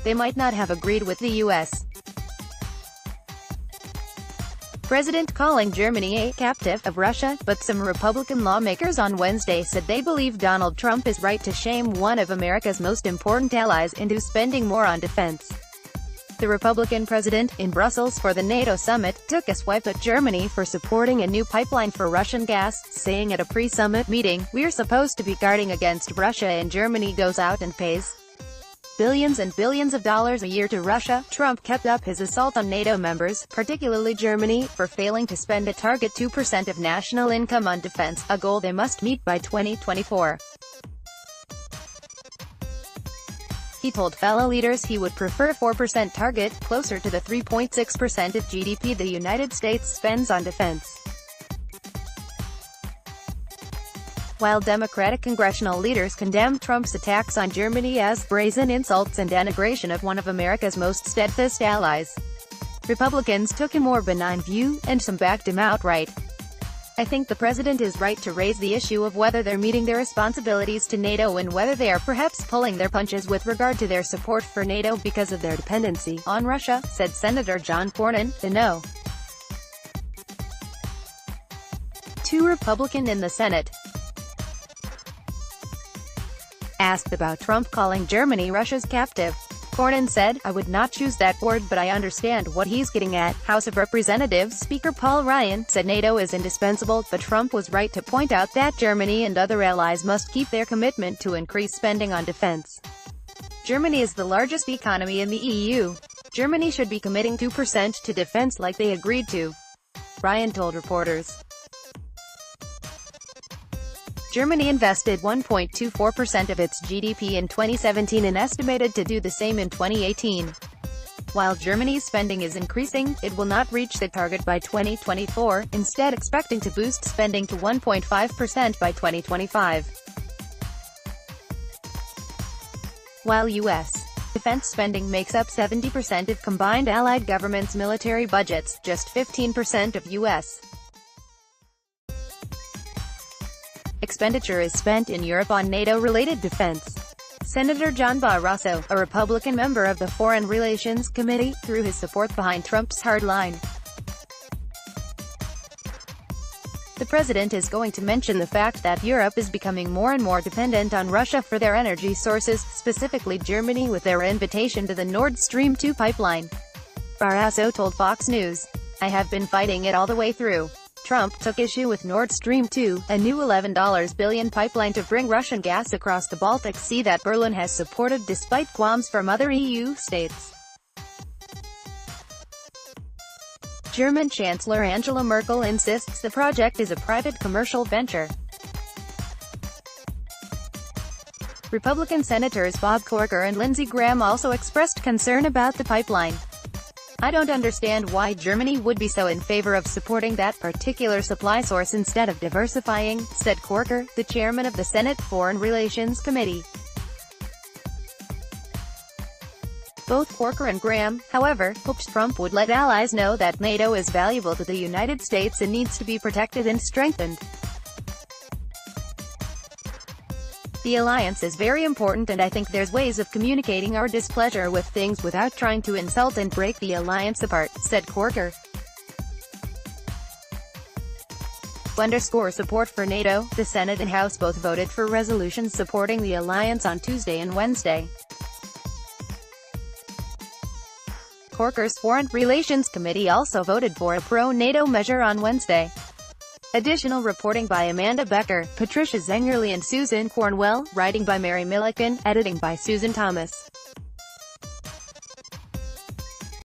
they might not have agreed with the U.S. president calling Germany a captive of Russia, but some Republican lawmakers on Wednesday said they believe Donald Trump is right to shame one of America's most important allies into spending more on defense. The Republican president, in Brussels for the NATO summit, took a swipe at Germany for supporting a new pipeline for Russian gas, saying at a pre-summit meeting, "We're supposed to be guarding against Russia and Germany goes out and pays billions and billions of dollars a year to Russia." Trump kept up his assault on NATO members, particularly Germany, for failing to spend a target 2% of national income on defense, a goal they must meet by 2024. He told fellow leaders he would prefer a 4% target, closer to the 3.6% of GDP the United States spends on defense. While Democratic congressional leaders condemned Trump's attacks on Germany as brazen insults and denigration of one of America's most steadfast allies, Republicans took a more benign view, and some backed him outright. "I think the president is right to raise the issue of whether they're meeting their responsibilities to NATO and whether they are perhaps pulling their punches with regard to their support for NATO because of their dependency on Russia," said Senator John Cornyn, the No. 2 Republican in the Senate. Asked about Trump calling Germany Russia's captive, Cornyn said, "I would not choose that word, but I understand what he's getting at." House of Representatives Speaker Paul Ryan said NATO is indispensable, but Trump was right to point out that Germany and other allies must keep their commitment to increase spending on defense. Germany is the largest economy in the EU. Germany should be committing 2% to defense like they agreed to, Ryan told reporters. Germany invested 1.24% of its GDP in 2017 and estimated to do the same in 2018. While Germany's spending is increasing, it will not reach the target by 2024, instead expecting to boost spending to 1.5% by 2025. While U.S. defense spending makes up 70% of combined allied governments' military budgets, just 15% of U.S. expenditure is spent in Europe on NATO-related defense. Senator John Barrasso, a Republican member of the Foreign Relations Committee, threw his support behind Trump's hard line. The president is going to mention the fact that Europe is becoming more and more dependent on Russia for their energy sources, specifically Germany with their invitation to the Nord Stream 2 pipeline. Barrasso told Fox News, "I have been fighting it all the way through." Trump took issue with Nord Stream 2, a new $11 billion pipeline to bring Russian gas across the Baltic Sea that Berlin has supported despite qualms from other EU states. German Chancellor Angela Merkel insists the project is a private commercial venture. Republican Senators Bob Corker and Lindsey Graham also expressed concern about the pipeline. "I don't understand why Germany would be so in favor of supporting that particular supply source instead of diversifying," said Corker, the chairman of the Senate Foreign Relations Committee. Both Corker and Graham, however, hoped Trump would let allies know that NATO is valuable to the United States and needs to be protected and strengthened. "The alliance is very important and I think there's ways of communicating our displeasure with things without trying to insult and break the alliance apart," said Corker. Underscore support for NATO. The Senate and House both voted for resolutions supporting the alliance on Tuesday and Wednesday. Corker's Foreign Relations Committee also voted for a pro-NATO measure on Wednesday. Additional reporting by Amanda Becker, Patricia Zengerle and Susan Cornwell, writing by Mary Milliken, editing by Susan Thomas.